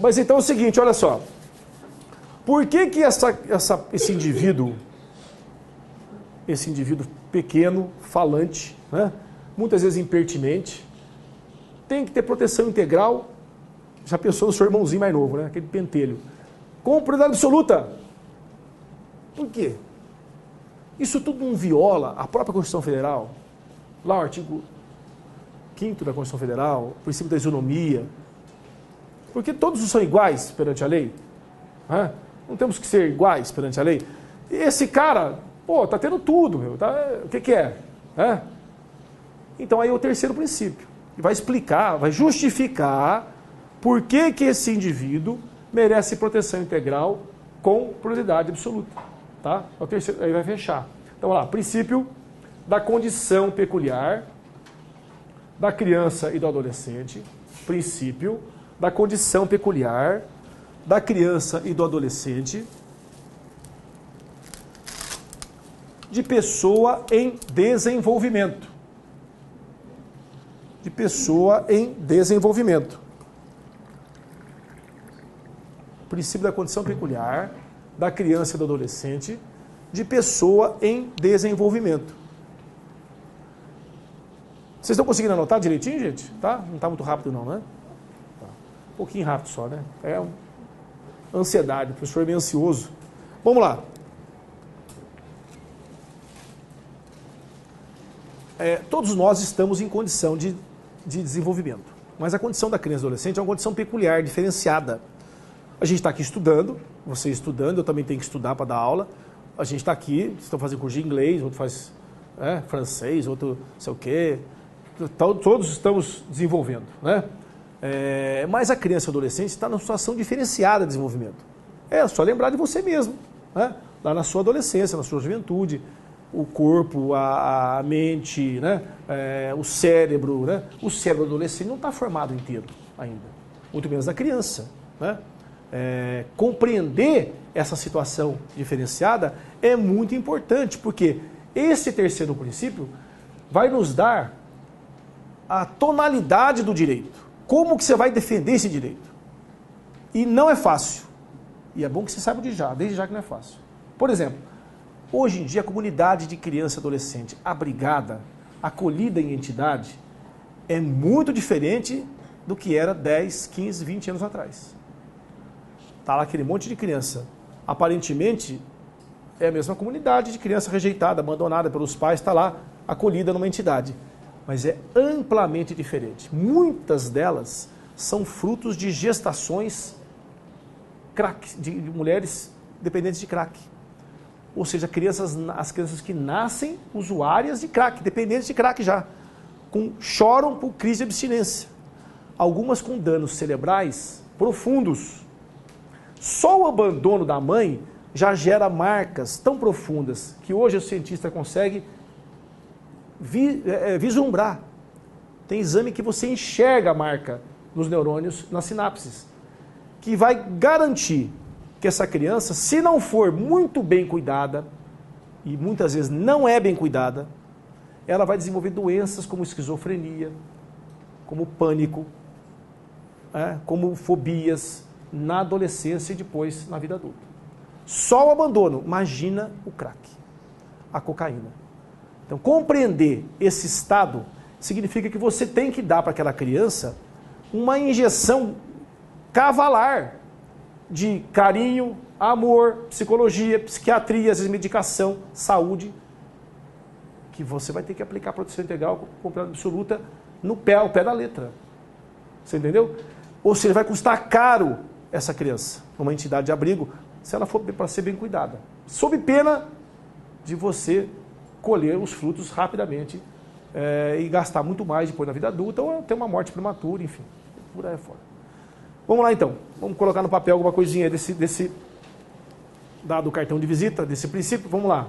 Mas então é o seguinte, olha só. Por que que esse indivíduo pequeno, falante, né, muitas vezes impertinente, tem que ter proteção integral? Já pensou no seu irmãozinho mais novo, né? Aquele pentelho. Com prioridade absoluta. Por quê? Isso tudo não viola a própria Constituição Federal? Lá o artigo 5º da Constituição Federal, o princípio da isonomia. Porque todos são iguais perante a lei. Né? Não temos que ser iguais perante a lei. E esse cara, pô, tá tendo tudo, meu. O que é? Então aí é o terceiro princípio. Vai explicar, vai justificar por que que esse indivíduo merece proteção integral com prioridade absoluta. Tá? É o terceiro, aí vai fechar. Então, vamos lá. Princípio da condição peculiar da criança e do adolescente. Princípio da condição peculiar da criança e do adolescente de pessoa em desenvolvimento. De pessoa em desenvolvimento. Princípio da condição peculiar da criança e do adolescente de pessoa em desenvolvimento. Vocês estão conseguindo anotar direitinho, gente? Tá? Não está muito rápido não, né? Tá. Um pouquinho rápido só, né? É ansiedade, o professor é meio ansioso. Vamos lá. Todos nós estamos em condição de desenvolvimento. Mas a condição da criança e do adolescente é uma condição peculiar, diferenciada. A gente está aqui estudando, você estudando, eu também tenho que estudar para dar aula. A gente está aqui, vocês estão fazendo curso de inglês, outro faz francês, outro não sei o quê. Todos estamos desenvolvendo, né? Mas a criança e o adolescente está numa situação diferenciada de desenvolvimento. É só lembrar de você mesmo, né? Lá na sua adolescência, na sua juventude, o corpo, a mente, né? O cérebro, né? O cérebro do adolescente não está formado inteiro ainda, muito menos da criança, né? Compreender essa situação diferenciada é muito importante, porque esse terceiro princípio vai nos dar a tonalidade do direito. Como que você vai defender esse direito? E não é fácil. E é bom que você saiba desde já que não é fácil. Por exemplo, hoje em dia a comunidade de criança e adolescente abrigada, acolhida em entidade, é muito diferente do que era 10, 15, 20 anos atrás. Está lá aquele monte de criança. Aparentemente, é a mesma comunidade de criança rejeitada, abandonada pelos pais, está lá acolhida numa entidade. Mas é amplamente diferente. Muitas delas são frutos de gestações de mulheres dependentes de crack. Ou seja, as crianças que nascem usuárias de crack, dependentes de crack já. Choram por crise de abstinência. Algumas com danos cerebrais profundos. Só o abandono da mãe já gera marcas tão profundas que hoje o cientista consegue vislumbrar. Tem exame que você enxerga a marca nos neurônios, nas sinapses, que vai garantir que essa criança, se não for muito bem cuidada, e muitas vezes não é bem cuidada, ela vai desenvolver doenças como esquizofrenia, como pânico, como fobias, na adolescência e depois na vida adulta. Só o abandono, imagina o crack, a cocaína. Então, compreender esse estado significa que você tem que dar para aquela criança uma injeção cavalar de carinho, amor, psicologia, psiquiatria, às vezes medicação, saúde, que você vai ter que aplicar a proteção integral com prioridade absoluta ao pé da letra. Você entendeu? Ou seja, vai custar caro essa criança, numa entidade de abrigo, se ela for para ser bem cuidada. Sob pena de você colher os frutos rapidamente e gastar muito mais depois na vida adulta ou ter uma morte prematura, enfim, por aí fora. Vamos lá então, vamos colocar no papel alguma coisinha desse dado o cartão de visita, desse princípio, vamos lá.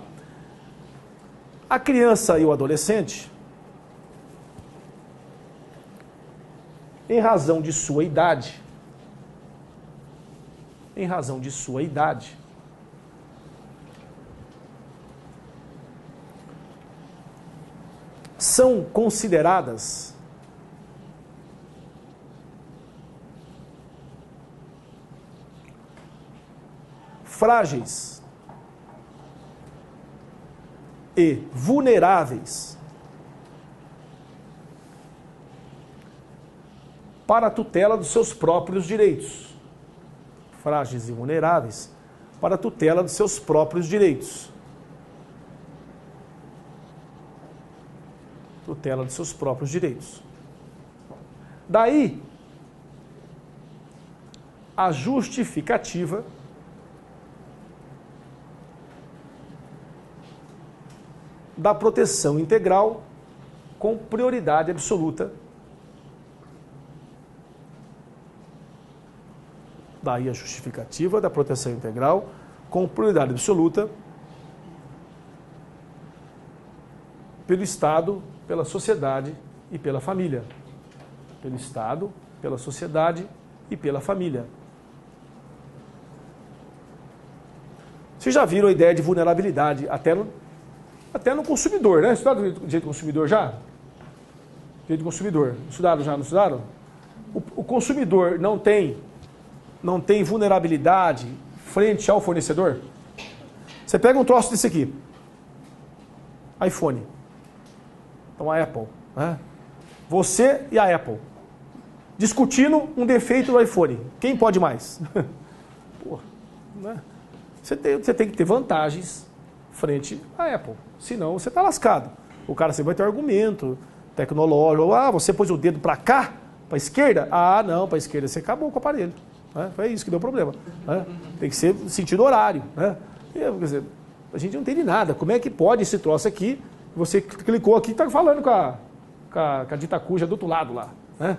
A criança e o adolescente, em razão de sua idade, são consideradas frágeis e vulneráveis para a tutela dos seus próprios direitos. Frágeis e vulneráveis para a tutela dos seus próprios direitos. Tutela dos seus próprios direitos. Daí, a justificativa da proteção integral com prioridade absoluta. Daí a justificativa da proteção integral com prioridade absoluta pelo Estado, pela sociedade e pela família. Pelo Estado, pela sociedade e pela família. Vocês já viram a ideia de vulnerabilidade até no consumidor, né? Estudaram o direito do consumidor já? Direito do consumidor. Estudaram já, não estudaram? O consumidor não tem vulnerabilidade frente ao fornecedor? Você pega um troço desse aqui. iPhone. Então a Apple. Né? Você e a Apple. Discutindo um defeito do iPhone. Quem pode mais? Porra, né? Você tem que ter vantagens frente à Apple. Senão você está lascado. O cara sempre vai ter um argumento tecnológico. Ah, você pôs o dedo para cá, para a esquerda? Ah, não, para a esquerda você acabou com o aparelho. Né? Foi isso que deu problema. Né? Tem que ser sentido horário. Né? Quer dizer, a gente não entende nada. Como é que pode esse troço aqui? Você clicou aqui e está falando com a dita cuja do outro lado lá. Né?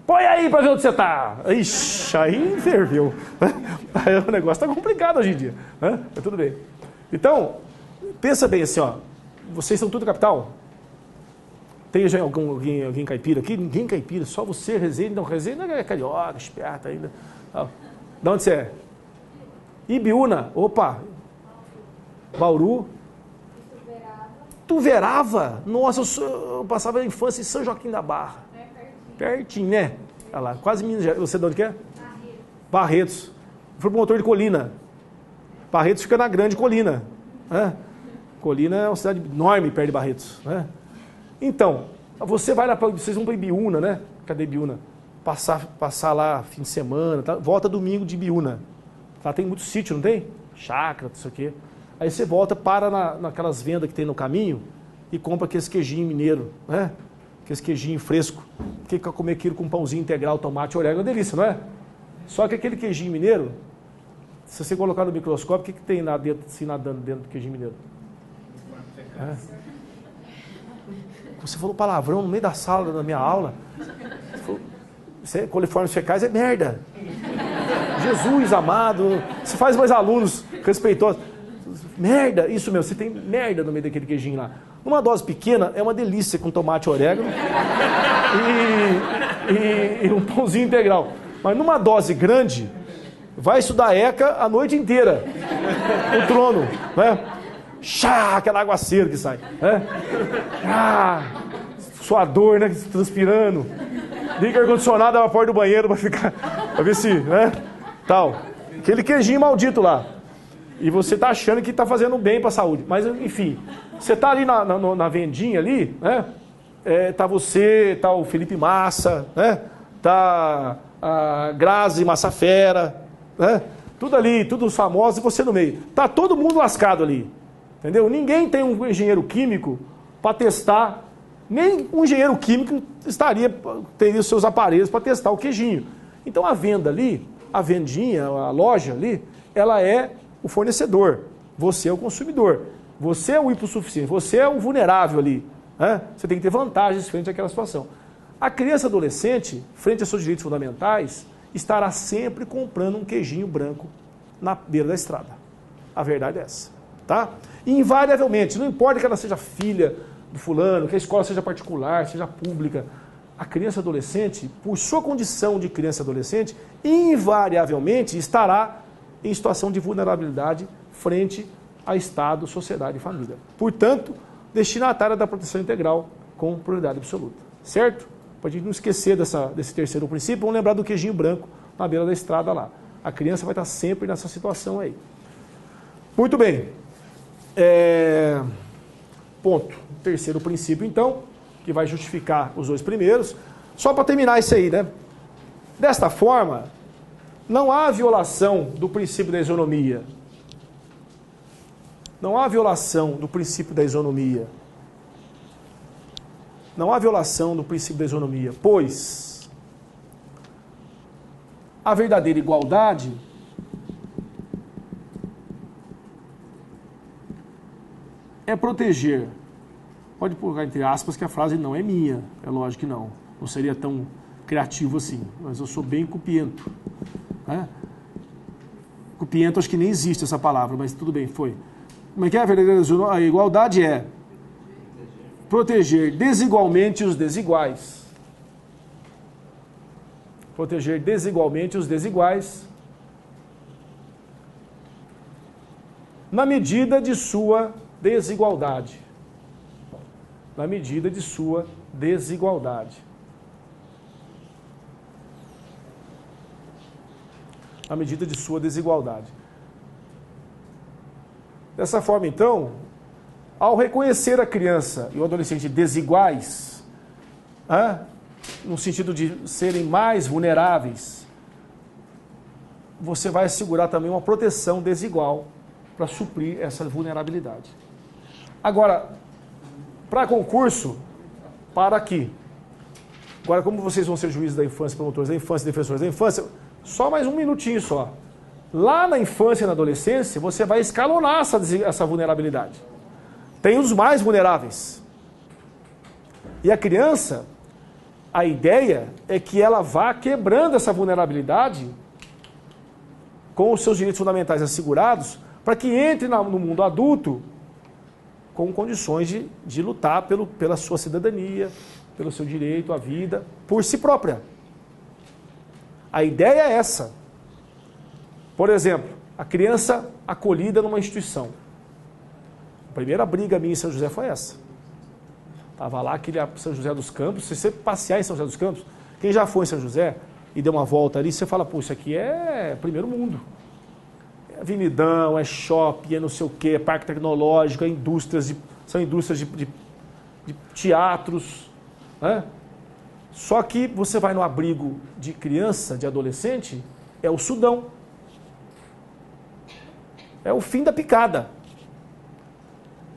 Põe aí para ver onde você está. Ixi, aí ferveu. Aí o negócio está complicado hoje em dia. Né? Mas tudo bem. Então, pensa bem assim, ó. Vocês são tudo capital? Tem já alguém caipira aqui? Ninguém caipira, só você, Resende. Não, Resende é carioca, esperta ainda. De onde você é? Ibiúna. Opa. Bauru. Tuverava. Nossa, eu passava a infância em São Joaquim da Barra. Pertinho, né? Olha lá, quase Minas Gerais. Você de onde que é? Barretos. Fui promotor de Colina. Barretos fica na Grande Colina. Né? Colina é uma cidade enorme perto de Barretos. Né? Então, você vai lá, vocês vão para Ibiúna, né? Cadê Ibiúna? Passar lá fim de semana, tá? Volta domingo de Ibiúna. Lá tem muito sítio, não tem? Chácara, não sei o quê. Aí você volta, para naquelas vendas que tem no caminho e compra aqueles queijinhos mineiro, né? Aqueles queijinhos fresco. Porque comer aquilo com pãozinho integral, tomate, orégano, é uma delícia, não é? Só que aquele queijinho mineiro, se você colocar no microscópio, o que tem lá dentro, assim, nadando dentro do queijinho mineiro? É. Você falou palavrão no meio da sala da minha aula. Coliformes fecais é merda. Jesus amado, você faz mais alunos respeitosos. Merda, isso mesmo, você tem merda no meio daquele queijinho lá. Numa dose pequena é uma delícia com tomate e orégano e um pãozinho integral. Mas numa dose grande, vai estudar ECA a noite inteira. O trono, né? Chá, aquela aguaceira que sai. Né? Suador, né? Transpirando. Liga o ar-condicionado na porta do banheiro pra ver se, né? Tal. Aquele queijinho maldito lá. E você tá achando que tá fazendo bem pra saúde. Mas, enfim, você tá ali na vendinha ali, né? Tá você, tá o Felipe Massa, né? Tá a Grazi Massafera, né? Tudo ali, tudo os famosos e você no meio. Tá todo mundo lascado ali. Entendeu? Ninguém tem um engenheiro químico para testar. Nem um engenheiro químico teria os seus aparelhos para testar o queijinho. Então a venda ali, a vendinha, a loja ali, ela é o fornecedor. Você é o consumidor. Você é o hipossuficiente. Você é o vulnerável ali. Né? Você tem que ter vantagens frente àquela situação. A criança adolescente, frente aos seus direitos fundamentais, estará sempre comprando um queijinho branco na beira da estrada. A verdade é essa. Tá? E invariavelmente, não importa que ela seja filha do fulano, que a escola seja particular, seja pública, a criança adolescente, por sua condição de criança adolescente, invariavelmente estará em situação de vulnerabilidade frente a Estado, sociedade e família. Portanto, destinatária da proteção integral com prioridade absoluta. Certo? Para a gente não esquecer desse terceiro princípio, vamos lembrar do queijinho branco na beira da estrada lá. A criança vai estar sempre nessa situação aí. Muito bem. Ponto. Terceiro princípio, então, que vai justificar os dois primeiros. Só para terminar isso aí, né? Desta forma, não há violação do princípio da isonomia. Não há violação do princípio da isonomia. Não há violação do princípio da isonomia, pois a verdadeira igualdade é proteger. Pode colocar entre aspas que a frase não é minha, é lógico que não. Não seria tão criativo assim, mas eu sou bem cupiento. Né? Cupiento, acho que nem existe essa palavra, mas tudo bem, foi. Como é que é a verdadeira a igualdade? É proteger desigualmente os desiguais. Proteger desigualmente os desiguais na medida de sua desigualdade. Na medida de sua desigualdade. Na medida de sua desigualdade. Dessa forma, então, ao reconhecer a criança e o adolescente desiguais, no sentido de serem mais vulneráveis, você vai assegurar também uma proteção desigual para suprir essa vulnerabilidade. Agora, para concurso, para aqui. Agora, como vocês vão ser juízes da infância, promotores da infância, defensores da infância, só mais um minutinho só. Lá na infância e na adolescência, você vai escalonar essa vulnerabilidade. Tem os mais vulneráveis. E a criança, a ideia é que ela vá quebrando essa vulnerabilidade com os seus direitos fundamentais assegurados, para que entre no mundo adulto com condições de lutar pela sua cidadania, pelo seu direito à vida, por si própria. A ideia é essa. Por exemplo, a criança acolhida numa instituição. A primeira briga minha em São José foi essa. Estava lá aquele São José dos Campos. Se você passear em São José dos Campos, quem já foi em São José e deu uma volta ali, você fala, pô, isso aqui é primeiro mundo. É avenidão, é shopping, é não sei o quê, é parque tecnológico, é indústrias, são indústrias de teatros. Né? Só que você vai no abrigo de criança, de adolescente, é o Sudão. É o fim da picada.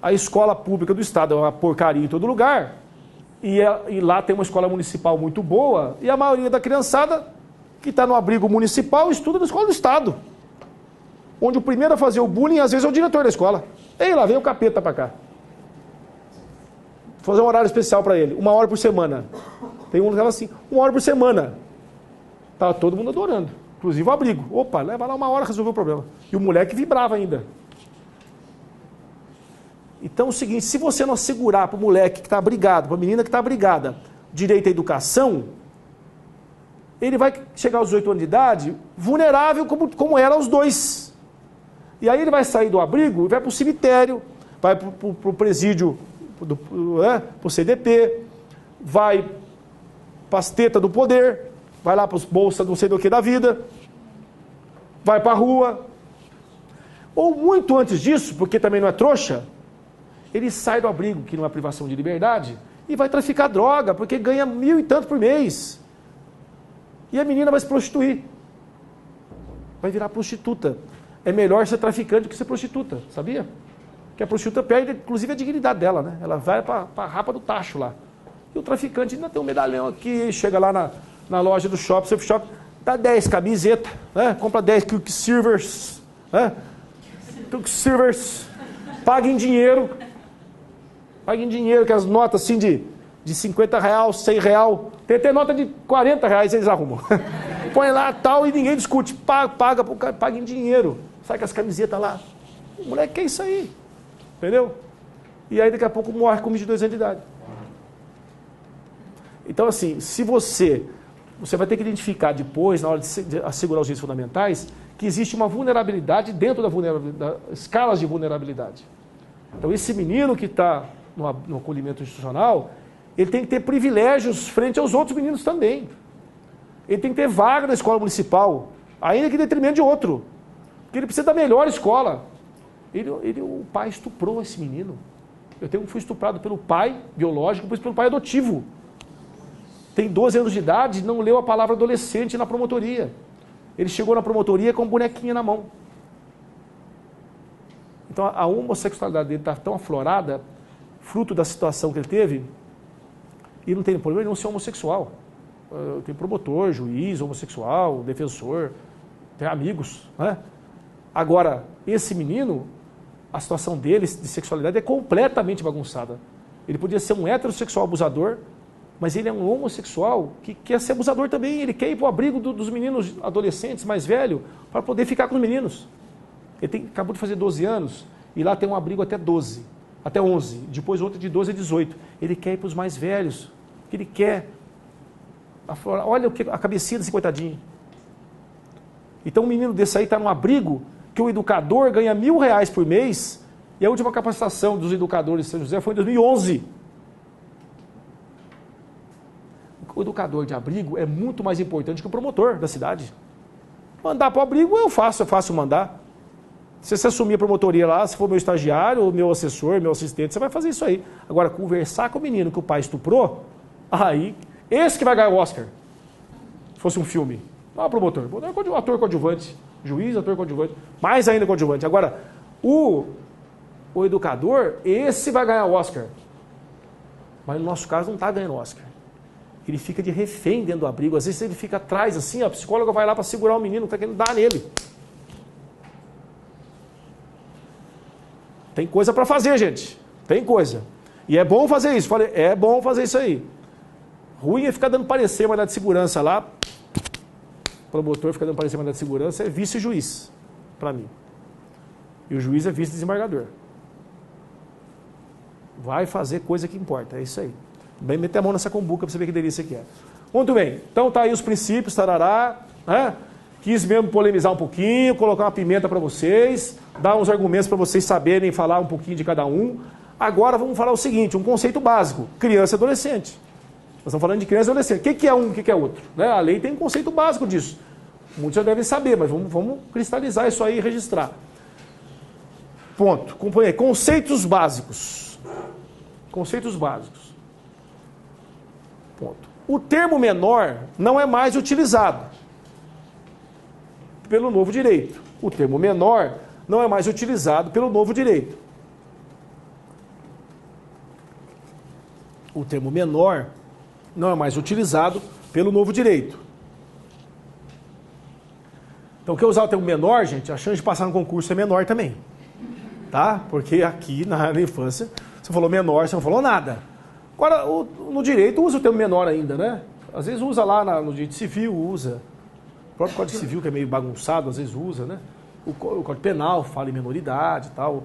A escola pública do estado é uma porcaria em todo lugar, e lá tem uma escola municipal muito boa, e a maioria da criançada que está no abrigo municipal estuda na escola do estado, onde o primeiro a fazer o bullying, às vezes, é o diretor da escola. Ei, lá vem o capeta para cá. Vou fazer um horário especial para ele, 1 hora por semana. Tem um que fala assim, 1 hora por semana. Tá todo mundo adorando. Inclusive o abrigo. Opa, leva lá 1 hora, resolveu o problema. E o moleque vibrava ainda. Então é o seguinte, se você não assegurar para o moleque que está abrigado, para a menina que está abrigada, direito à educação, ele vai chegar aos 18 anos de idade vulnerável como era aos 2. E aí ele vai sair do abrigo e vai para o cemitério, vai para o presídio, para o CDP, vai para as tetas do poder, vai lá para os bolsas não sei do que da vida, vai para a rua. Ou muito antes disso, porque também não é trouxa, ele sai do abrigo, que não é privação de liberdade, e vai traficar droga, porque ganha 1.000 e tanto por mês. E a menina vai se prostituir. Vai virar prostituta. É melhor ser traficante do que ser prostituta, sabia? Porque a prostituta perde, inclusive, a dignidade dela, né? Ela vai para a rapa do tacho lá. E o traficante ainda tem um medalhão aqui, chega lá na loja do shopping, safe shop, dá 10 camisetas, né? Compra 10 Quicksilvers, né? Quicksilvers, paga em dinheiro. Paga em dinheiro, que as notas assim de R$50, R$100, tem até nota de R$40 eles arrumam. Põe lá tal e ninguém discute. Paga em dinheiro. Sai com as camisetas lá. O moleque quer isso aí. Entendeu? E aí daqui a pouco morre com 22 anos de idade. Então assim, se você vai ter que identificar depois, na hora de assegurar os direitos fundamentais, que existe uma vulnerabilidade dentro das escalas de vulnerabilidade. Então esse menino que está no acolhimento institucional, ele tem que ter privilégios frente aos outros meninos também. Ele tem que ter vaga na escola municipal, ainda que em detrimento de outro. Porque ele precisa da melhor escola. O pai estuprou esse menino. Fui estuprado pelo pai biológico, depois pelo pai adotivo. Tem 12 anos de idade, não leu a palavra adolescente na promotoria. Ele chegou na promotoria com bonequinha na mão. Então a homossexualidade dele está tão aflorada, fruto da situação que ele teve, e não tem problema ele não ser homossexual. Tem promotor, juiz, homossexual, defensor, tem amigos, né? Agora, esse menino, a situação dele de sexualidade é completamente bagunçada. Ele podia ser um heterossexual abusador, mas ele é um homossexual que quer ser abusador também. Ele quer ir para o abrigo dos meninos adolescentes mais velhos para poder ficar com os meninos. Ele acabou de fazer 12 anos e lá tem um abrigo até 12, até 11, depois outro de 12 a 18. Ele quer ir para os mais velhos, que ele quer. Olha a cabecinha desse coitadinho. Então um menino desse aí está num abrigo que o educador ganha R$1.000 por mês e a última capacitação dos educadores de São José foi em 2011. O educador de abrigo é muito mais importante que o promotor da cidade. Mandar para o abrigo é fácil mandar. Se você assumir a promotoria lá, se for meu estagiário, ou meu assessor, meu assistente, você vai fazer isso aí. Agora, conversar com o menino que o pai estuprou, aí, esse que vai ganhar o Oscar. Se fosse um filme. Não é promotor. É ator coadjuvante. Juiz, ator coadjuvante. Mais ainda coadjuvante. Agora, o educador, esse vai ganhar o Oscar. Mas no nosso caso não está ganhando o Oscar. Ele fica de refém dentro do abrigo. Às vezes ele fica atrás, assim, a psicóloga vai lá para segurar o menino, está querendo dar nele. Tem coisa para fazer, gente. Tem coisa. E é bom fazer isso. Falei, é bom fazer isso aí. Ruim é ficar dando parecer, mandado de segurança lá. O promotor fica dando parecer, mandado de segurança, é vice-juiz, para mim. E o juiz é vice-desembargador. Vai fazer coisa que importa, é isso aí. Bem, meter a mão nessa cumbuca para você ver que delícia que é. Muito bem, então tá aí os princípios, tarará, né? Quis mesmo polemizar um pouquinho, colocar uma pimenta para vocês, dar uns argumentos para vocês saberem falar um pouquinho de cada um. Agora vamos falar o seguinte, um conceito básico, criança e adolescente. Nós estamos falando de criança e adolescente. O que é um, o que é outro? Né? A lei tem um conceito básico disso. Muitos já devem saber, mas vamos cristalizar isso aí e registrar. Ponto. Companheiro, conceitos básicos. Conceitos básicos. Ponto. O termo menor não é mais utilizado pelo novo direito. O termo menor não é mais utilizado pelo novo direito. O termo menor não é mais utilizado pelo novo direito. Então, quer usar o termo menor, gente, a chance de passar no concurso é menor também. Tá? Porque aqui, na infância, você falou menor, você não falou nada. Agora, no direito, usa o termo menor ainda, né? Às vezes usa lá no direito civil, usa. O próprio Código Civil, que é meio bagunçado, às vezes usa, né? O Código Penal fala em menoridade e tal.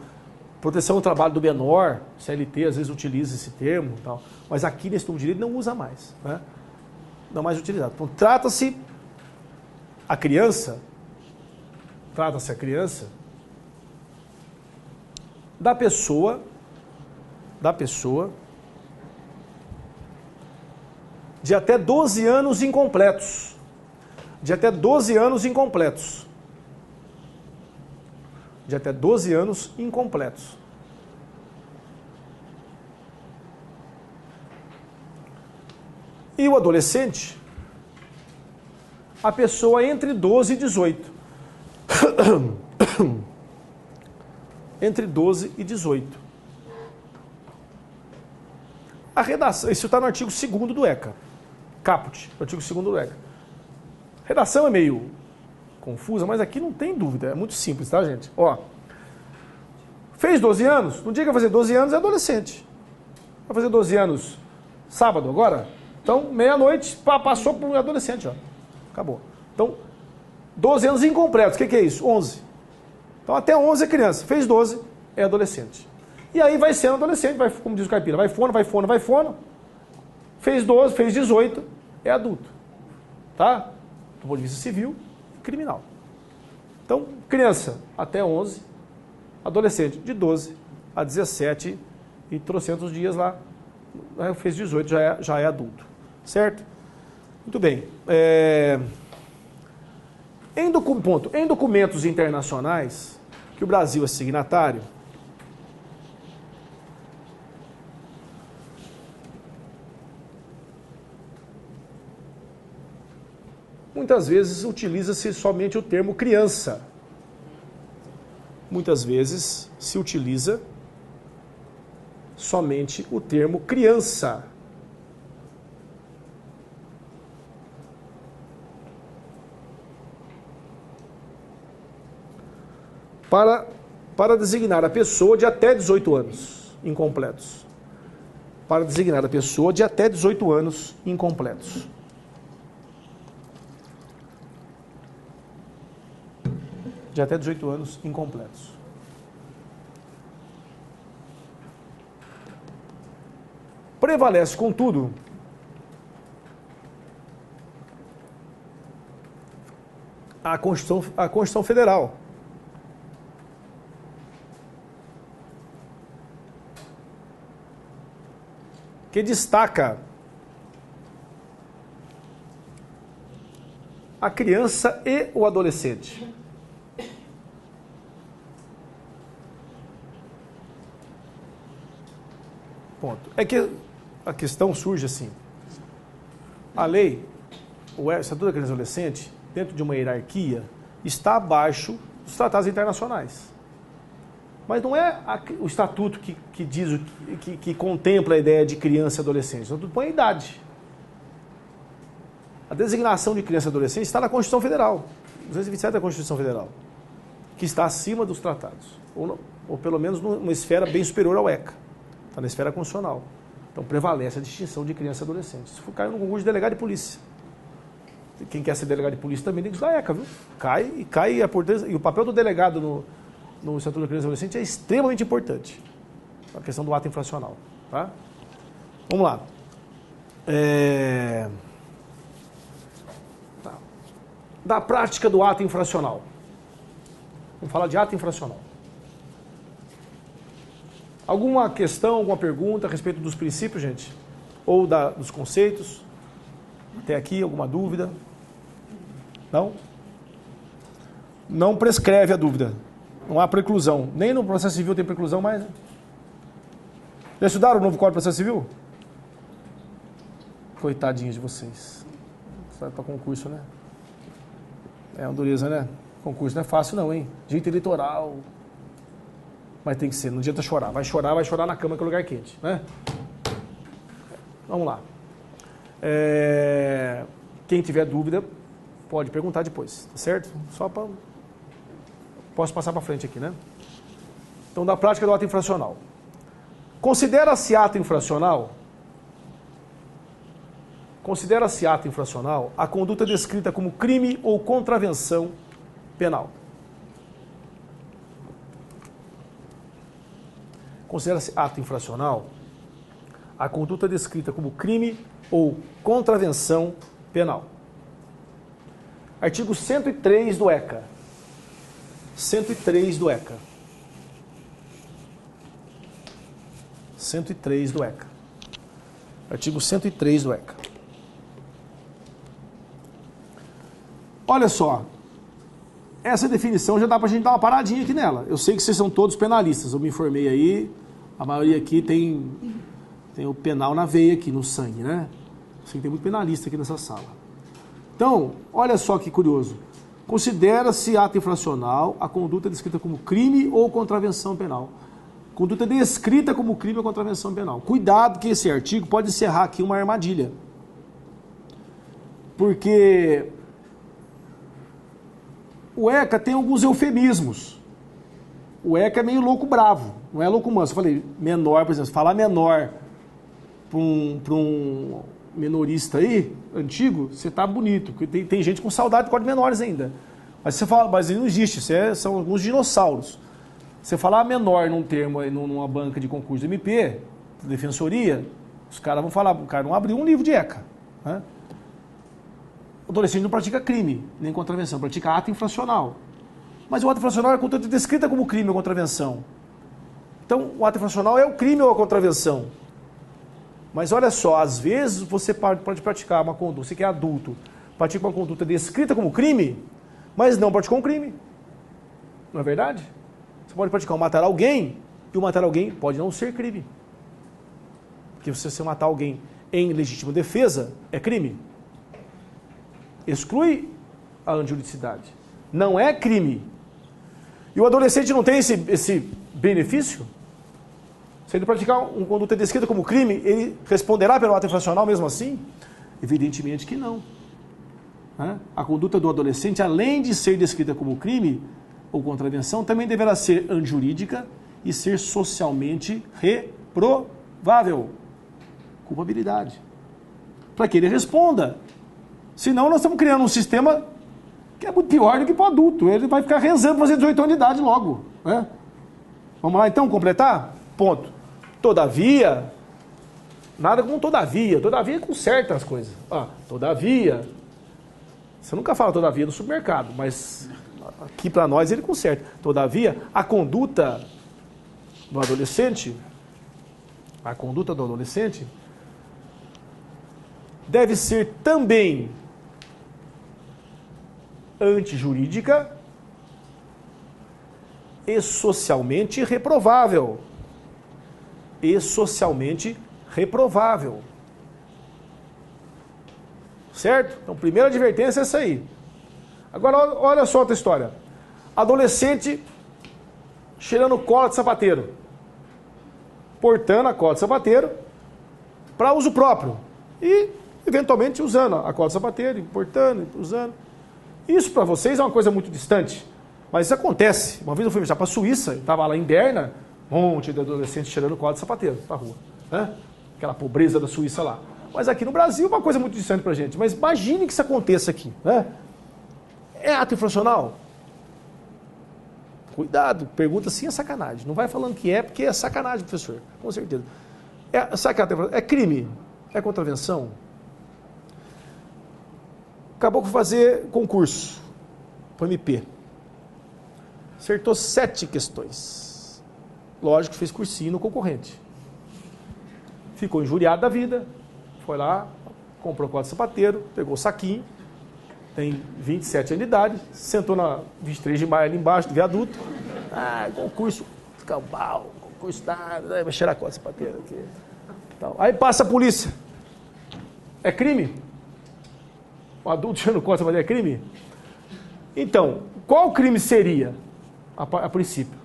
Proteção do trabalho do menor, CLT, às vezes utiliza esse termo e tal. Mas aqui, nesse novo direito, não usa mais, né? Não é mais utilizado. Então, trata-se a criança da pessoa de até 12 anos incompletos. De até 12 anos incompletos. De até 12 anos incompletos. E o adolescente, a pessoa entre 12 e 18. Entre 12 e 18. A redação, isso está no artigo 2º do ECA. Caput, artigo 2º do ECA. A redação é meio confusa, mas aqui não tem dúvida, é muito simples, tá, gente? Ó, fez 12 anos, no dia que vai fazer 12 anos é adolescente. Vai fazer 12 anos sábado agora? Então, meia-noite, passou para um adolescente, ó. Acabou. Então, 12 anos incompletos, o que é isso? 11. Então, até 11 é criança, fez 12, é adolescente. E aí vai sendo adolescente, vai, como diz o caipira, vai fono. Fez 12, fez 18, é adulto. Tá? Do ponto de vista civil, criminal. Então, criança até 11, adolescente de 12 a 17 e trocentos dias lá Fez 18, já é adulto. Certo? Muito bem. Em documentos internacionais, que o Brasil é signatário, muitas vezes utiliza-se somente o termo criança. Muitas vezes se utiliza somente o termo criança. Para designar a pessoa de até 18 anos incompletos. Para designar a pessoa de até 18 anos incompletos. De até 18 anos incompletos. Prevalece, contudo, a Constituição Federal. Que destaca a criança e o adolescente. Ponto. É que a questão surge assim. A lei, o Estatuto da Criança e Adolescente, dentro de uma hierarquia, está abaixo dos tratados internacionais. Mas não é o estatuto que diz, que contempla a ideia de criança e adolescente. O estatuto põe a idade. A designação de criança e adolescente está na Constituição Federal, 227 da Constituição Federal, que está acima dos tratados. Ou pelo menos numa esfera bem superior ao ECA. Está na esfera constitucional. Então prevalece a distinção de criança e adolescente. Se for cair no concurso de delegado de polícia. Quem quer ser delegado de polícia também tem que estudar ECA, viu? Cai a importância. E o papel do delegado no Estatuto da Criança e Adolescente é extremamente importante. A questão do ato infracional. Tá? Vamos lá. Tá. Da prática do ato infracional. Vamos falar de ato infracional. Alguma questão, alguma pergunta a respeito dos princípios, gente? Ou dos conceitos? Até aqui, alguma dúvida? Não? Não prescreve a dúvida. Não há preclusão. Nem no processo civil tem preclusão mais. Né? Já estudaram o novo Código de Processo Civil? Coitadinhos de vocês. Sai para concurso, né? É uma dureza, né? Concurso não é fácil não, hein? Direito eleitoral. Mas tem que ser, não adianta chorar. Vai chorar na cama que é lugar quente, né? Vamos lá. Quem tiver dúvida, pode perguntar depois, tá certo? Só para... Posso passar para frente aqui, né? Então, da prática do ato infracional. Considera-se ato infracional a conduta descrita como crime ou contravenção penal. Considera-se ato infracional a conduta descrita como crime ou contravenção penal. Artigo 103 do ECA. 103 do ECA. 103 do ECA. Artigo 103 do ECA. Olha só. Essa definição já dá pra gente dar uma paradinha aqui nela. Eu sei que vocês são todos penalistas. Eu me informei aí. A maioria aqui tem o penal na veia aqui, no sangue, né? Eu sei que tem muito penalista aqui nessa sala. Então, olha só que curioso. Considera-se ato infracional a conduta descrita como crime ou contravenção penal. Conduta descrita como crime ou contravenção penal. Cuidado que esse artigo pode encerrar aqui uma armadilha. Porque o ECA tem alguns eufemismos. O ECA é meio louco bravo, não é louco manso. Eu falei menor, por exemplo, se falar menor para um menorista aí, antigo, você tá bonito, porque tem gente com saudade de códigos menores ainda. Mas você fala, mas ele não existe, são alguns dinossauros. Você falar menor num termo aí, numa banca de concurso de MP, de defensoria, os caras vão falar, o cara não abriu um livro de ECA. Né? O adolescente não pratica crime, nem contravenção, pratica ato infracional. Mas o ato infracional é a conduta descrita como crime ou contravenção. Então, o ato infracional é o crime ou a contravenção. Mas olha só, às vezes você pode praticar uma conduta, você que é adulto, pratica uma conduta descrita como crime, mas não praticou um crime. Não é verdade? Você pode praticar um matar alguém, e o matar alguém pode não ser crime. Porque se você matar alguém em legítima defesa, é crime. Exclui a anjuridicidade. Não é crime. E o adolescente não tem esse benefício? Se ele praticar uma conduta descrita como crime, ele responderá pelo ato infracional mesmo assim? Evidentemente que não. A conduta do adolescente, além de ser descrita como crime ou contravenção, também deverá ser anjurídica e ser socialmente reprovável. Culpabilidade. Para que ele responda. Senão nós estamos criando um sistema que é muito pior do que para o adulto. Ele vai ficar rezando para fazer 18 anos de idade logo. Né? Vamos lá então completar? Ponto. Todavia, nada como todavia. Todavia conserta as coisas. Todavia. Você nunca fala todavia no supermercado, mas aqui para nós ele conserta. Todavia, a conduta do adolescente deve ser também antijurídica e socialmente reprovável. Certo? Então, primeira advertência é essa aí. Agora, olha só outra história. Adolescente cheirando cola de sapateiro. Portando a cola de sapateiro para uso próprio. E, eventualmente, usando a cola de sapateiro, importando, usando. Isso para vocês é uma coisa muito distante. Mas isso acontece. Uma vez eu fui viajar para a Suíça, estava lá em Berna, um monte de adolescentes cheirando cola de sapateiro para a rua. Né? Aquela pobreza da Suíça lá. Mas aqui no Brasil é uma coisa muito distante para a gente. Mas imagine que isso aconteça aqui. Né? É ato infracional? Cuidado, pergunta sim é sacanagem. Não vai falando que é, porque é sacanagem, professor. Com certeza. É crime? É contravenção? Acabou por fazer concurso para o MP. Acertou 7 questões. Lógico, fez cursinho no concorrente. Ficou injuriado da vida. Foi lá, comprou cola de sapateiro, pegou o saquinho, tem 27 anos de idade, sentou na 23 de maio ali embaixo do viaduto. Concurso cambal, concurso vai cheirar cola de sapateiro aqui. Aí passa a polícia. É crime? O adulto cheirando cola de sapateiro é crime? Então, qual crime seria, a princípio?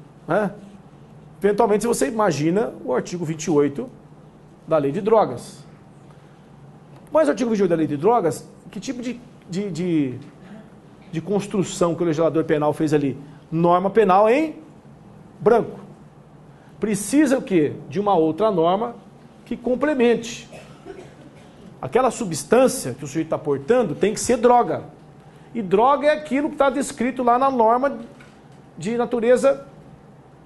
Eventualmente, se você imagina o artigo 28 da Lei de Drogas. Mas o artigo 28 da Lei de Drogas, que tipo de construção que o legislador penal fez ali? Norma penal em branco. Precisa o quê? De uma outra norma que complemente. Aquela substância que o sujeito está portando tem que ser droga. E droga é aquilo que está descrito lá na norma de natureza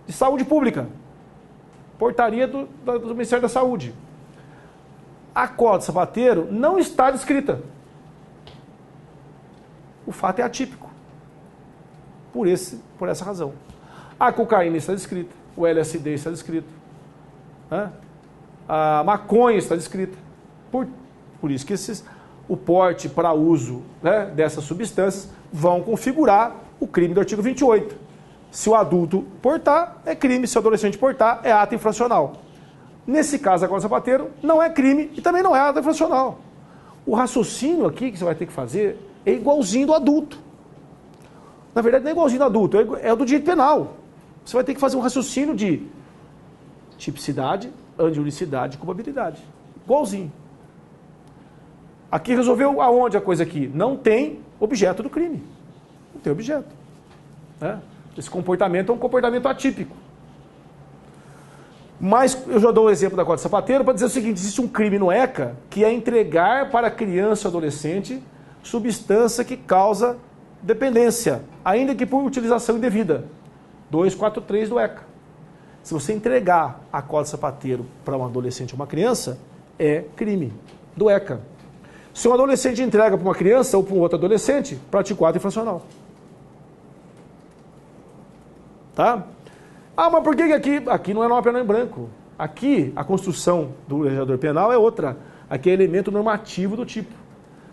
de saúde pública. Portaria do Ministério da Saúde. A cola de sapateiro não está descrita. O fato é atípico. Por essa razão. A cocaína está descrita. O LSD está descrito. A maconha está descrita. Por isso que o porte para uso dessas substâncias vão configurar o crime do artigo 28. Se o adulto portar, é crime. Se o adolescente portar, é ato infracional. Nesse caso, a cola de sapateiro não é crime e também não é ato infracional. O raciocínio aqui que você vai ter que fazer é igualzinho do adulto. Na verdade, não é igualzinho do adulto, é o do direito penal. Você vai ter que fazer um raciocínio de tipicidade, anjuridicidade e culpabilidade. Igualzinho. Aqui resolveu aonde a coisa aqui? Não tem objeto do crime. Não tem objeto. Esse comportamento é um comportamento atípico. Mas eu já dou o exemplo da cola de sapateiro para dizer o seguinte: existe um crime no ECA que é entregar para criança ou adolescente substância que causa dependência, ainda que por utilização indevida. 243 do ECA. Se você entregar a cola de sapateiro para um adolescente ou uma criança, é crime do ECA. Se um adolescente entrega para uma criança ou para um outro adolescente, praticou ato infracional. Tá? Mas por que aqui não é norma penal em branco? Aqui, a construção do legislador penal é outra. Aqui é elemento normativo do tipo.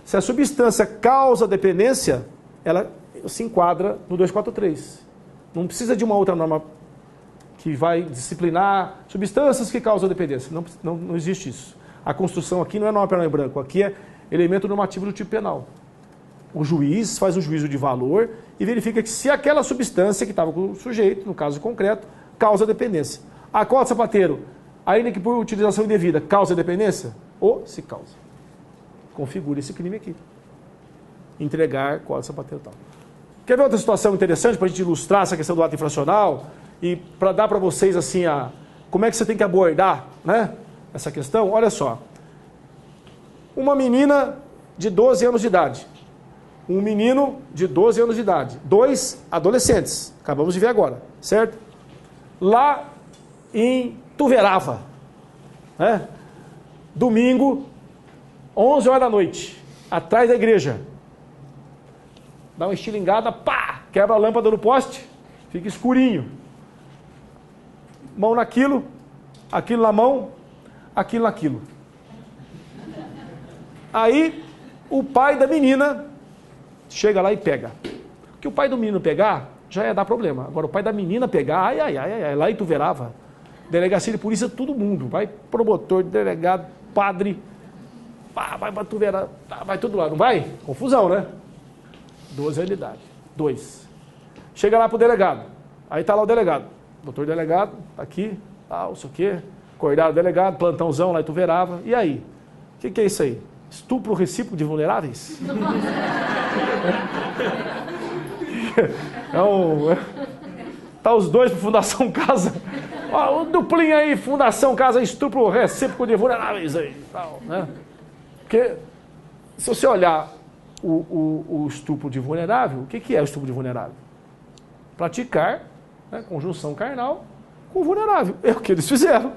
Se a substância causa dependência, ela se enquadra no 243. Não precisa de uma outra norma que vai disciplinar substâncias que causam dependência. Não existe isso. A construção aqui não é norma penal em branco, aqui é elemento normativo do tipo penal. O juiz faz um juízo de valor e verifica que se aquela substância que estava com o sujeito, no caso concreto, causa dependência. A cola de sapateiro, ainda que por utilização indevida, causa dependência? Ou se causa. Configura esse crime aqui. Entregar cola de sapateiro e tal. Quer ver outra situação interessante para a gente ilustrar essa questão do ato infracional e para dar para vocês assim como é que você tem que abordar, né, essa questão? Olha só. Uma menina de 12 anos de idade. Um menino de 12 anos de idade. 2 adolescentes. Acabamos de ver agora, certo? Lá em Tuverava, né? Domingo, 11 horas da noite, atrás da igreja. Dá uma estilingada, pá! Quebra a lâmpada no poste, fica escurinho. Mão naquilo, aquilo na mão, aquilo naquilo. Aí, o pai da menina chega lá e pega. Porque o pai do menino pegar, já ia dar problema. Agora, o pai da menina pegar, ai, lá em Tuverava, delegacia de polícia, todo mundo. Vai promotor, delegado, padre, pá, vai pra Tuverava, vai tudo lá, não vai? Confusão, né? 12 anos de idade. 2. Chega lá pro delegado. Aí tá lá o delegado. Doutor delegado, tá aqui, não sei o quê. Acordado delegado, plantãozão lá em Tuverava. E aí? O que é isso aí? Estupro recíproco de vulneráveis? Tá os dois para Fundação Casa. Ó, o duplinho aí, Fundação Casa, estupro recíproco de vulneráveis aí. Tal, né? Porque se você olhar o estupro de vulnerável, o que é o estupro de vulnerável? Praticar, né, conjunção carnal com vulnerável. É o que eles fizeram.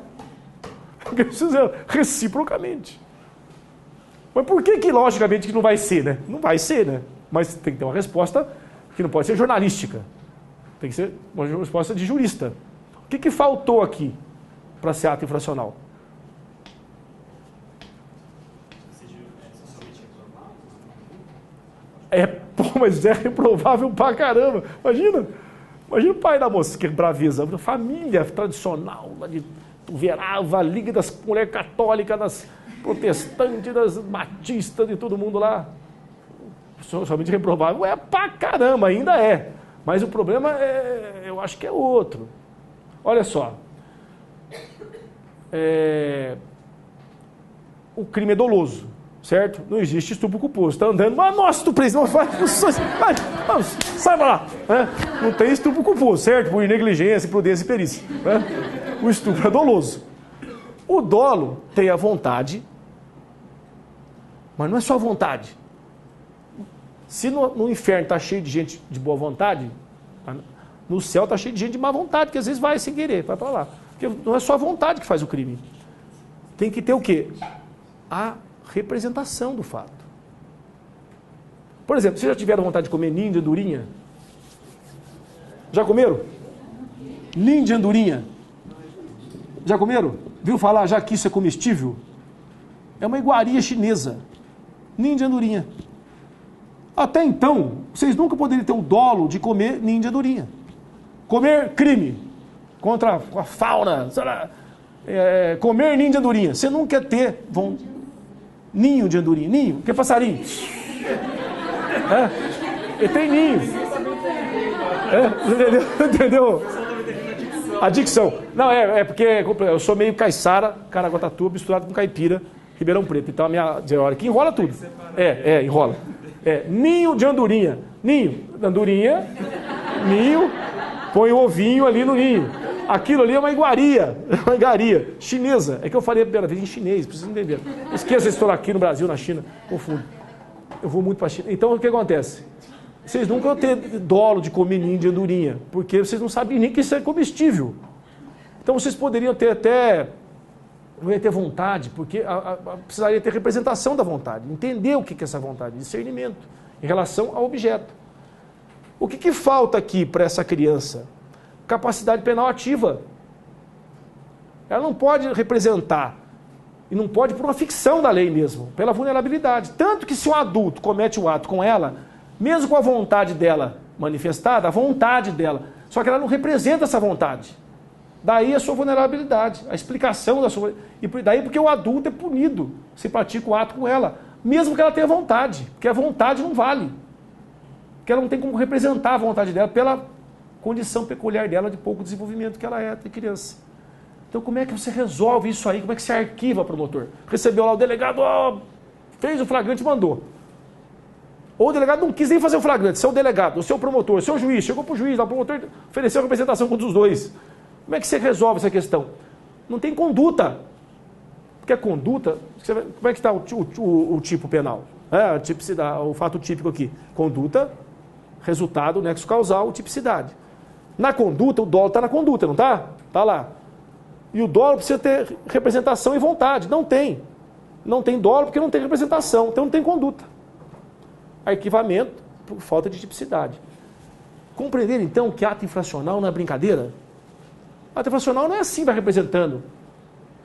Reciprocamente. Mas por que logicamente, que não vai ser, né? Não vai ser, né? Mas tem que ter uma resposta que não pode ser jornalística. Tem que ser uma resposta de jurista. O que faltou aqui para ser ato infracional? Mas é reprovável pra caramba. Imagina o pai da moça, que braveza. Família tradicional, lá de Tuverava, Liga das Mulheres Católicas, das protestantes, das batistas, de todo mundo lá. Somente reprovável é pra caramba, ainda é. Mas o problema eu acho que é outro. Olha só. O crime é doloso, certo? Não existe estupro culposo. Está andando, nossa, estupro, não vai, vamos, sai pra lá. Né? Não tem estupro culposo, certo? Por negligência, imprudência e perícia. Né? O estupro é doloso. O dolo tem a vontade, mas não é só a vontade. Se no inferno está cheio de gente de boa vontade, no céu está cheio de gente de má vontade, que às vezes vai sem querer, vai para lá. Porque não é só a vontade que faz o crime. Tem que ter o quê? A representação do fato. Por exemplo, vocês já tiveram vontade de comer ninho de andorinha? Já comeram? Ninho de andorinha? Já comeram? Viu falar já que isso é comestível? É uma iguaria chinesa. Ninho de andorinha. Até então, vocês nunca poderiam ter o dolo de comer ninho de andorinha. Comer crime contra a fauna, comer ninho de andorinha. Você não quer ter ninho de andorinha. Ninho, que é passarinho. Ele tem ninho. Entendeu? A dicção. Não, é porque eu sou meio caiçara, Caraguatatuba, misturado com caipira, Ribeirão Preto. Então a minha hora aqui enrola tudo. Enrola. Ninho de andorinha. Ninho, andorinha, ninho, põe o ovinho ali no ninho. Aquilo ali é uma iguaria chinesa. É que eu falei a primeira vez em chinês, preciso entender. Esqueça se estou aqui no Brasil, na China, confundo. Eu vou muito para a China. Então o que acontece? Vocês nunca vão ter dolo de comer ninho de andorinha, porque vocês não sabem nem que isso é comestível. Então vocês poderiam ter até... Não ia ter vontade, porque precisaria ter representação da vontade, entender o que é essa vontade, discernimento em relação ao objeto. O que falta aqui para essa criança? Capacidade penal ativa. Ela não pode representar, e não pode por uma ficção da lei mesmo, pela vulnerabilidade. Tanto que se um adulto comete o ato com ela, mesmo com a vontade dela manifestada, a vontade dela, só que ela não representa essa vontade. Daí a sua vulnerabilidade, a explicação da sua... E daí porque o adulto é punido se pratica o ato com ela, mesmo que ela tenha vontade, porque a vontade não vale. Porque ela não tem como representar a vontade dela pela condição peculiar dela de pouco desenvolvimento que ela é de criança. Então como é que você resolve isso aí? Como é que você arquiva, promotor? Recebeu lá o delegado, fez o flagrante e mandou. Ou o delegado não quis nem fazer o flagrante, seu delegado, o seu promotor, o seu juiz, chegou para o juiz, o promotor ofereceu a representação contra os dois. Como é que você resolve essa questão? Não tem conduta. Porque a conduta, como é que está o tipo penal? O fato típico aqui. Conduta, resultado, nexo causal, tipicidade. Na conduta, o dolo está na conduta, não está? Está lá. E o dolo precisa ter representação e vontade. Não tem. Não tem dolo porque não tem representação. Então não tem conduta. Arquivamento por falta de tipicidade. Compreender, então, que ato infracional não é brincadeira? Ato infracional não é assim, vai representando.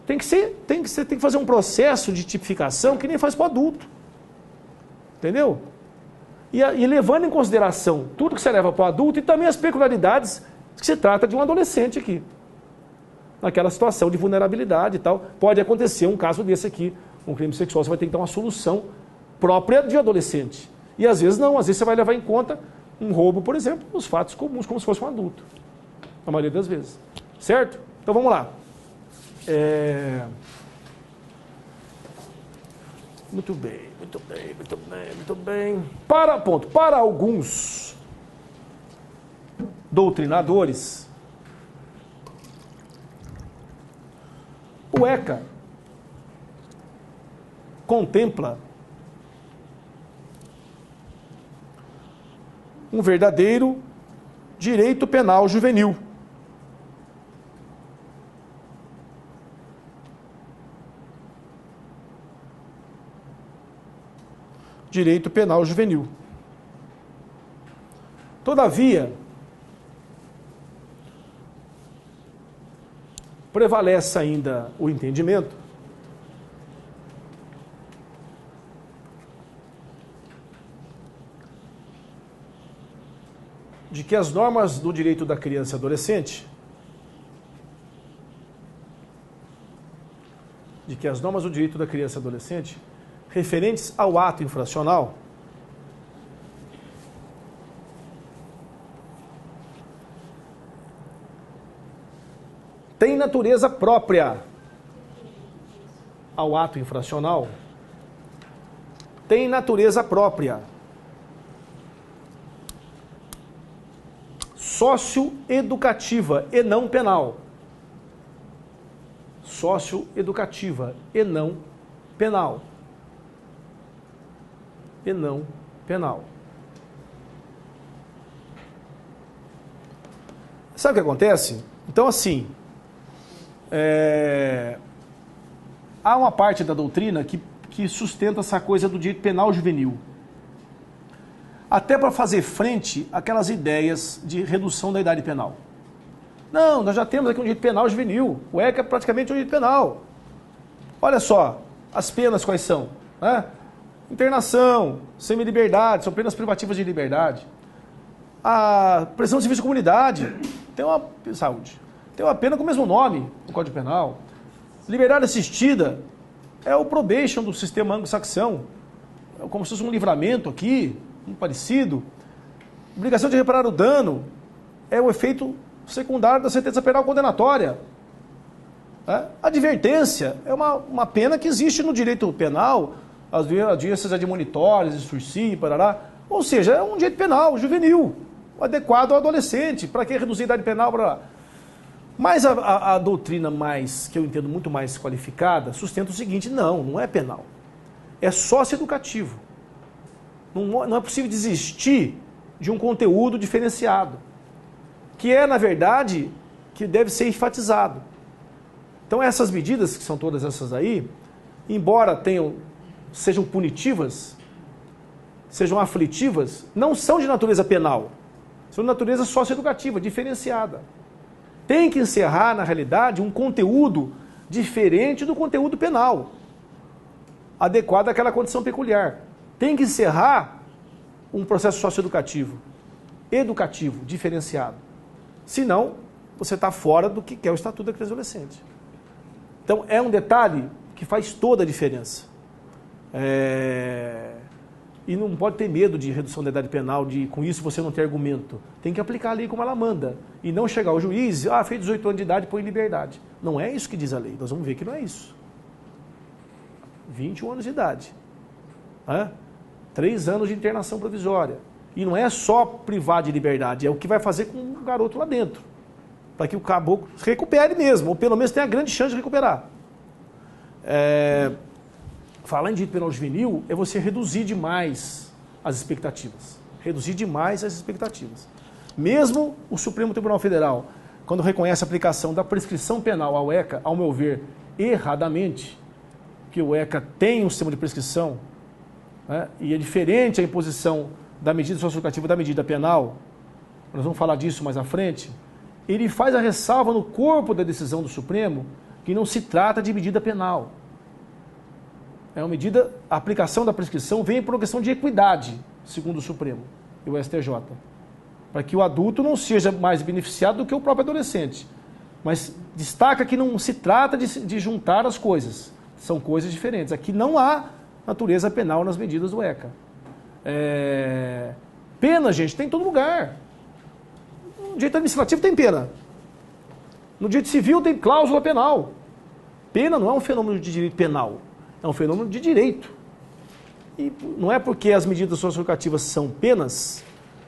Tem que fazer um processo de tipificação que nem faz para o adulto. Entendeu? E levando em consideração tudo que você leva para o adulto e também as peculiaridades que se trata de um adolescente aqui. Naquela situação de vulnerabilidade e tal. Pode acontecer um caso desse aqui, um crime sexual, você vai ter que ter uma solução própria de adolescente. E às vezes não, às vezes você vai levar em conta um roubo, por exemplo, os fatos comuns, como se fosse um adulto. Na maioria das vezes. Certo? Então vamos lá. Muito bem, muito bem, muito bem, muito bem. Para alguns doutrinadores, o ECA contempla um verdadeiro direito penal juvenil. Direito penal juvenil. Todavia, prevalece ainda o entendimento de que as normas do direito da criança e adolescente, referentes ao ato infracional, têm natureza própria ao ato infracional, tem natureza própria, socioeducativa e não penal. Socioeducativa e não penal. E não penal. Sabe o que acontece? Então, assim, há uma parte da doutrina que sustenta essa coisa do direito penal juvenil. Até para fazer frente àquelas ideias de redução da idade penal. Não, nós já temos aqui um direito penal juvenil. O ECA é praticamente um direito penal. Olha só, as penas quais são? Internação, semi-liberdade, são penas privativas de liberdade. A prestação de serviço de comunidade, saúde. Tem uma pena com o mesmo nome no Código Penal. Liberdade assistida é o probation do sistema anglo-saxão. É como se fosse um livramento aqui, muito parecido. Obrigação de reparar o dano é o efeito secundário da sentença penal condenatória. Advertência é uma pena que existe no direito penal, as audiências admonitórias, sursi, parará. Ou seja, é um direito penal juvenil, adequado ao adolescente. Para que reduzir a idade penal? Parará. Mas a doutrina que eu entendo muito mais qualificada, sustenta o seguinte: não é penal. É socioeducativo. Não é possível desistir de um conteúdo diferenciado, que é, na verdade, que deve ser enfatizado. Então essas medidas, que são todas essas aí, embora sejam punitivas, sejam aflitivas, não são de natureza penal, são de natureza socioeducativa, diferenciada. tem que encerrar, na realidade, um conteúdo diferente do conteúdo penal, adequado àquela condição peculiar. Tem que encerrar um processo socioeducativo, educativo, diferenciado. Senão, você está fora do que é o Estatuto da Criança e Adolescente. Então, é um detalhe que faz toda a diferença. E não pode ter medo de redução da idade penal, de com isso você não ter argumento. Tem que aplicar a lei como ela manda. E não chegar ao juiz, fez 18 anos de idade, põe em liberdade. Não é isso que diz a lei. Nós vamos ver que não é isso. 21 anos de idade. 3 anos de internação provisória. E não é só privar de liberdade, é o que vai fazer com o garoto lá dentro. Para que o caboclo se recupere mesmo, ou pelo menos tenha grande chance de recuperar. Falar em direito penal juvenil é você reduzir demais as expectativas. Reduzir demais as expectativas. Mesmo o Supremo Tribunal Federal, quando reconhece a aplicação da prescrição penal ao ECA, ao meu ver, erradamente, que o ECA tem um sistema de prescrição, e é diferente a imposição da medida socioeducativa da medida penal, nós vamos falar disso mais à frente, ele faz a ressalva no corpo da decisão do Supremo que não se trata de medida penal. É uma medida, a aplicação da prescrição vem por questão de equidade, segundo o Supremo e o STJ, para que o adulto não seja mais beneficiado do que o próprio adolescente. Mas destaca que não se trata de juntar as coisas, são coisas diferentes. Aqui não há natureza penal nas medidas do ECA. Pena, gente, tem em todo lugar. No direito administrativo tem pena. No direito civil tem cláusula penal. Pena não é um fenômeno de direito penal, é um fenômeno de direito. E não é porque as medidas socioeducativas são penas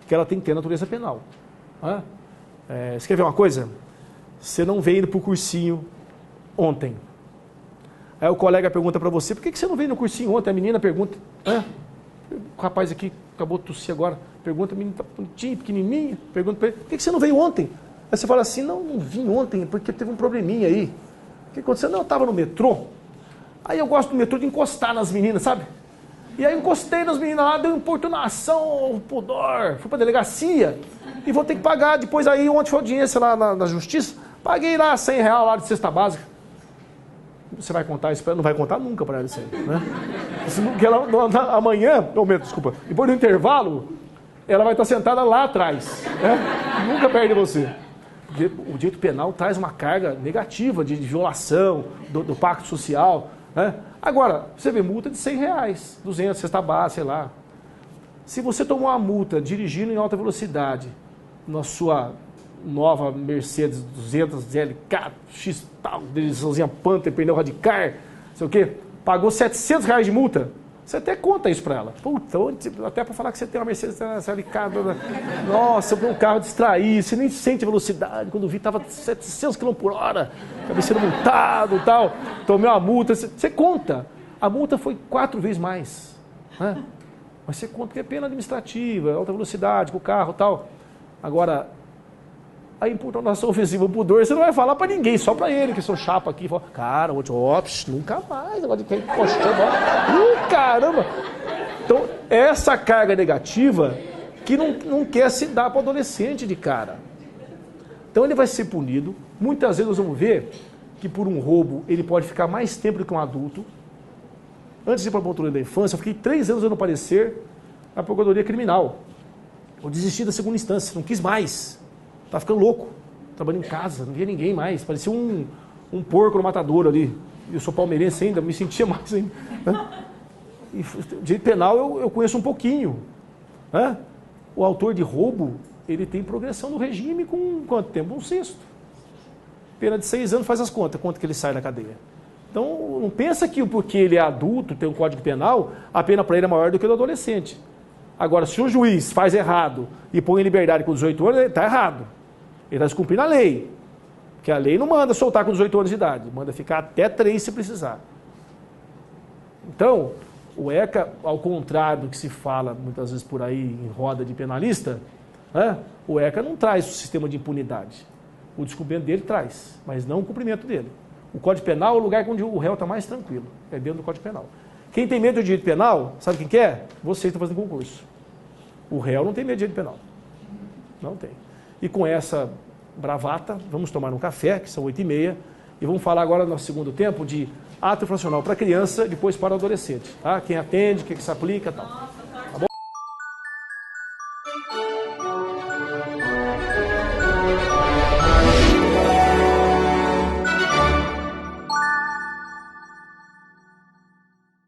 que ela tem que ter natureza penal. Você quer ver uma coisa? Você não veio indo para o cursinho ontem. Aí o colega pergunta para você, por que você não veio no cursinho ontem? A menina pergunta, o rapaz aqui acabou de tossir agora, pergunta, a menina está bonitinha, pequenininha, pergunta para ele, por que você não veio ontem? Aí você fala assim, não vim ontem, porque teve um probleminha aí. O que aconteceu? Não, eu estava no metrô, aí eu gosto do metrô de encostar nas meninas, sabe? E aí eu encostei nas meninas lá, deu importunação, pudor, fui para a delegacia e vou ter que pagar. Depois aí, ontem foi audiência lá na justiça, paguei lá R$100 lá de cesta básica. Você vai contar isso para ela? Não vai contar nunca para ela isso aí, né? Porque ela, amanhã, desculpa, depois do intervalo, ela vai estar sentada lá atrás, né? Nunca perde você. Porque o direito penal traz uma carga negativa de violação do pacto social, né? Agora, você vê multa de R$100, 200, cesta básica, sei lá. Se você tomou uma multa dirigindo em alta velocidade na sua nova Mercedes 200 LK, X tal, direçãozinha Panther, pneu radicar, sei o quê, pagou R$700 de multa, você até conta isso para ela. Puta, até para falar que você tem uma Mercedes LK, nossa, eu um carro distraído, você nem sente a velocidade, quando vi estava 700 km por hora, cabeceiro multado e tal, tomei uma multa, você conta. A multa foi 4 vezes mais, né? Mas você conta que é pena administrativa, alta velocidade com o carro e tal. Agora, a imputação ofensiva, o pudor, você não vai falar para ninguém, só para ele, que sou chapa aqui. Fala, cara, nunca mais, agora de quem postando, caramba. Então, essa carga negativa que não quer se dar para o adolescente de cara. Então, ele vai ser punido. Muitas vezes nós vamos ver que por um roubo ele pode ficar mais tempo do que um adulto. Antes de ir para a promotoria da infância, eu fiquei 3 anos dando parecer na Procuradoria Criminal. Eu desisti da segunda instância, não quis mais. Estava ficando louco, trabalhando em casa, não via ninguém mais, parecia um porco no matadouro ali. Eu sou palmeirense ainda, me sentia mais ainda. Né? E direito penal eu conheço um pouquinho. Né? O autor de roubo, ele tem progressão no regime com quanto tempo? 1/6. Pena de 6 anos, faz as contas, quanto que ele sai da cadeia. Então, não pensa que porque ele é adulto, tem um código penal, a pena para ele é maior do que a do adolescente. Agora, se o juiz faz errado e põe em liberdade com 18 anos, ele está errado. Ele está descumprindo a lei. Porque a lei não manda soltar com 18 anos de idade, manda ficar até 3 se precisar. Então, o ECA, ao contrário do que se fala muitas vezes por aí em roda de penalista, né, o ECA não traz o sistema de impunidade. O descumprimento dele traz, mas não o cumprimento dele. O Código Penal é o lugar onde o réu está mais tranquilo, é dentro do Código Penal. Quem tem medo do direito penal, sabe quem que é? Você está fazendo concurso. O réu não tem medo de direito penal. Não tem. E com essa bravata, vamos tomar um café, que são 8h30, e vamos falar agora no nosso segundo tempo de ato infracional para criança, depois para adolescente. Tá? Quem atende, o que se aplica e tal. Tá bom?